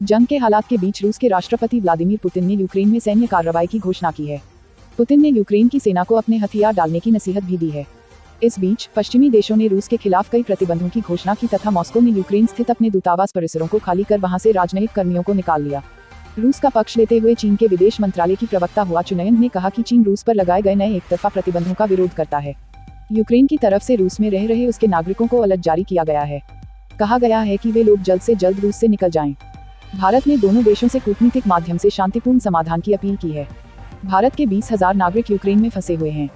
जंग के हालात के बीच रूस के राष्ट्रपति व्लादिमीर पुतिन ने यूक्रेन में सैन्य कार्रवाई की घोषणा की है। पुतिन ने यूक्रेन की सेना को अपने हथियार डालने की नसीहत भी दी है। इस बीच पश्चिमी देशों ने रूस के खिलाफ कई प्रतिबंधों की घोषणा की तथा मॉस्को ने यूक्रेन स्थित अपने दूतावास परिसरों को खाली कर वहां से राजनयिक कर्मियों को निकाल लिया। रूस का पक्ष लेते हुए चीन के विदेश मंत्रालय की प्रवक्ता हुआ चुनयन ने कहा कि चीन रूस पर लगाए गए नए एकतरफा प्रतिबंधों का विरोध करता है। यूक्रेन की तरफ से रूस में रह रहे उसके नागरिकों को अलर्ट जारी किया गया है। कहा गया है कि वे लोग जल्द से जल्द रूस से निकल जाएं। भारत ने दोनों देशों से कूटनीतिक माध्यम से शांतिपूर्ण समाधान की अपील की है। भारत के 20,000 नागरिक यूक्रेन में फंसे हुए हैं।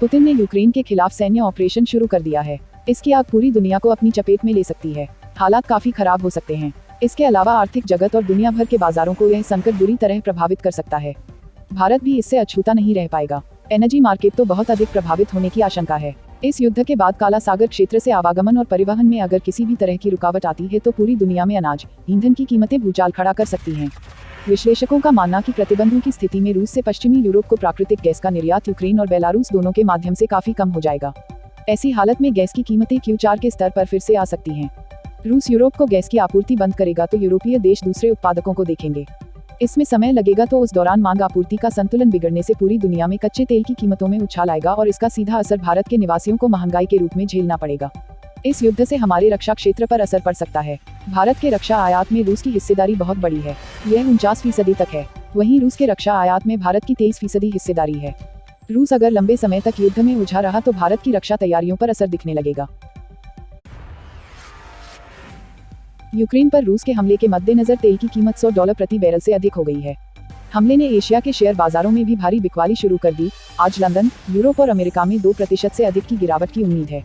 पुतिन ने यूक्रेन के खिलाफ सैन्य ऑपरेशन शुरू कर दिया है। इसकी आग पूरी दुनिया को अपनी चपेट में ले सकती है। हालात काफी खराब हो सकते हैं। इसके अलावा आर्थिक जगत और दुनिया भर के बाजारों को यह संकट बुरी तरह प्रभावित कर सकता है। भारत भी इससे अछूता नहीं रह पाएगा। एनर्जी मार्केट तो बहुत अधिक प्रभावित होने की आशंका है। इस युद्ध के बाद काला सागर क्षेत्र से आवागमन और परिवहन में अगर किसी भी तरह की रुकावट आती है तो पूरी दुनिया में अनाज, ईंधन की कीमतें भूचाल खड़ा कर सकती हैं। विश्लेषकों का मानना कि प्रतिबंधों की स्थिति में रूस से पश्चिमी यूरोप को प्राकृतिक गैस का निर्यात यूक्रेन और बेलारूस दोनों के माध्यम से काफी कम हो जाएगा। ऐसी हालत में गैस की कीमतें Q4 के स्तर पर फिर से आ सकती हैं। रूस यूरोप को गैस की आपूर्ति बंद करेगा तो यूरोपीय देश दूसरे उत्पादकों को देखेंगे। इसमें समय लगेगा तो उस दौरान मांग आपूर्ति का संतुलन बिगड़ने से पूरी दुनिया में कच्चे तेल की कीमतों में उछाल आएगा और इसका सीधा असर भारत के निवासियों को महंगाई के रूप में झेलना पड़ेगा। इस युद्ध से हमारे रक्षा क्षेत्र पर असर पड़ सकता है। भारत के रक्षा आयात में रूस की हिस्सेदारी बहुत बड़ी है, यह 49% तक है। वहीं रूस के रक्षा आयात में भारत की 23% हिस्सेदारी है। रूस अगर लंबे समय तक युद्ध में उलझा रहा तो भारत की रक्षा तैयारियों पर असर दिखने लगेगा। यूक्रेन पर रूस के हमले के मद्देनजर तेल की कीमत $100 प्रति बैरल से अधिक हो गई है। हमले ने एशिया के शेयर बाजारों में भी भारी बिकवाली शुरू कर दी। आज लंदन, यूरोप और अमेरिका में 2% से अधिक की गिरावट की उम्मीद है।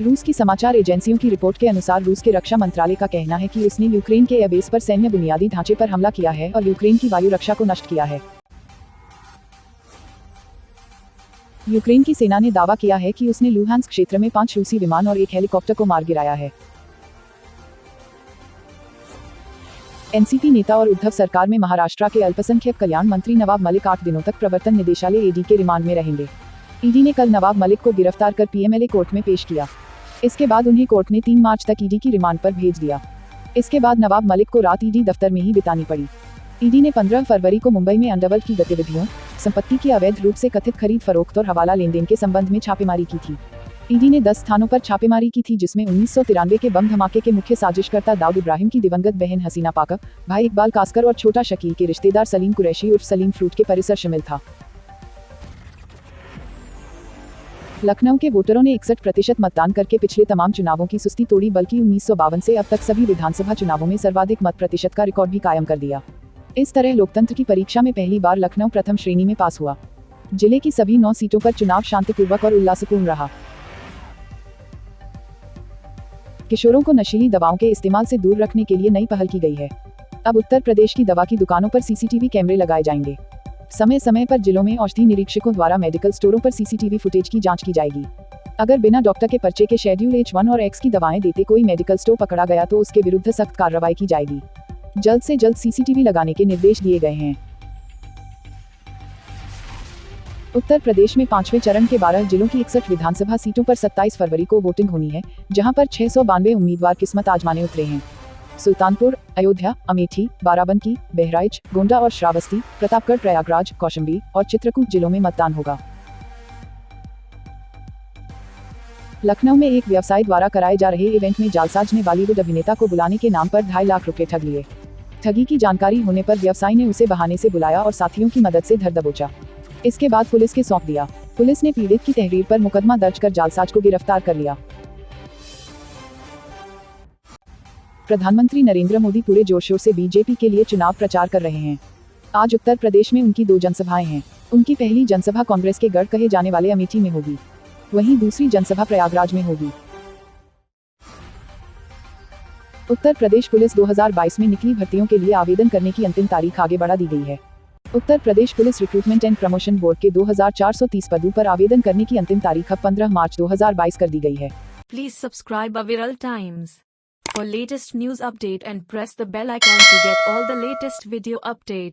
रूस की समाचार एजेंसियों की रिपोर्ट के अनुसार रूस के रक्षा मंत्रालय का कहना है कि उसने यूक्रेन के एयरबेस पर सैन्य बुनियादी ढांचे पर हमला किया है और यूक्रेन की वायु रक्षा को नष्ट किया है। यूक्रेन की सेना ने दावा किया है कि उसने लुहांस्क क्षेत्र में 5 रूसी विमान और 1 हेलीकॉप्टर को मार गिराया है। एनसीपी नेता और उद्धव सरकार में महाराष्ट्र के अल्पसंख्यक कल्याण मंत्री नवाब मलिक 8 दिनों तक प्रवर्तन निदेशालय ईडी के रिमांड में रहेंगे। ईडी ने कल नवाब मलिक को गिरफ्तार कर पीएमएलए कोर्ट में पेश किया। इसके बाद उन्हें कोर्ट ने 3 मार्च तक ईडी की रिमांड पर भेज दिया। इसके बाद नवाब मलिक को रात ईडी दफ्तर में ही बितानी पड़ी। ईडी ने 15 फरवरी को मुंबई में अंडरवर्ल्ड की गतिविधियों, संपत्ति की अवैध रूप से कथित खरीद फरोख्त और हवाला लेनदेन के संबंध में छापेमारी की थी। ईडी ने 10 स्थानों पर छापेमारी की थी जिसमें 1993 के बम धमाके के मुख्य साजिशकर्ता दाऊद इब्राहिम की दिवंगत बहन हसीना पाक, भाई इकबाल कास्कर और छोटा शकील के रिश्तेदार सलीम कुरैशी उर्फ सलीम फ्रूट के परिसर शामिल था। लखनऊ के वोटरों ने 61% मतदान करके पिछले तमाम चुनावों की सुस्ती तोड़ी, बल्कि 1952 से अब तक सभी विधानसभा चुनावों में सर्वाधिक मत प्रतिशत का रिकॉर्ड भी कायम कर दिया। इस तरह लोकतंत्र की परीक्षा में पहली बार लखनऊ प्रथम श्रेणी में पास हुआ। जिले की सभी 9 सीटों पर चुनाव शांतिपूर्वक और उल्लासपूर्ण रहा। किशोरों को नशीली दवाओं के इस्तेमाल से दूर रखने के लिए नई पहल की गई है। अब उत्तर प्रदेश की दवा की दुकानों पर सीसीटीवी कैमरे लगाए जाएंगे। समय समय पर जिलों में औषधि निरीक्षकों द्वारा मेडिकल स्टोरों पर सीसीटीवी फुटेज की जांच की जाएगी। अगर बिना डॉक्टर के पर्चे के शेड्यूल H1 और X की दवाएं देते कोई मेडिकल स्टोर पकड़ा गया तो उसके विरुद्ध सख्त कार्रवाई की जाएगी। जल्द से जल्द सीसीटीवी लगाने के निर्देश दिए गए हैं। उत्तर प्रदेश में 5वें चरण के 12 जिलों की 61 विधानसभा सीटों पर 27 फरवरी को वोटिंग होनी है, जहां पर 692 उम्मीदवार किस्मत आजमाने उतरे हैं। सुल्तानपुर, अयोध्या, अमेठी, बाराबंकी, बहराइच, गोंडा और श्रावस्ती, प्रतापगढ़, प्रयागराज, कौशाम्बी और चित्रकूट जिलों में मतदान होगा। लखनऊ में एक व्यवसायी द्वारा कराए जा रहे इवेंट में जालसाज ने बॉलीवुड अभिनेता को बुलाने के नाम पर 2.5 लाख रुपए ठग लिए। ठगी की जानकारी होने पर व्यवसायी ने उसे बहाने से बुलाया और साथियों की मदद से धर दबोचा। इसके बाद पुलिस के सौंप दिया। पुलिस ने पीड़ित की तहरीर पर मुकदमा दर्ज कर जालसाज को गिरफ्तार कर लिया। प्रधानमंत्री नरेंद्र मोदी पूरे जोर शोर से बीजेपी के लिए चुनाव प्रचार कर रहे हैं। आज उत्तर प्रदेश में उनकी 2 जनसभाएं हैं। उनकी पहली जनसभा कांग्रेस के गढ़ कहे जाने वाले अमेठी में होगी, वहीं दूसरी जनसभा प्रयागराज में होगी। उत्तर प्रदेश पुलिस 2022 में निकली भर्तियों के लिए आवेदन करने की अंतिम तारीख आगे बढ़ा दी गई है। Uttar Pradesh police recruitment and promotion board के 2430 पदों पर आवेदन करने की अंतिम तारीख अब 15 मार्च 2022 कर दी गई है। प्लीज सब्सक्राइब अविरल times for latest news update and press the bell icon to get all the latest video update.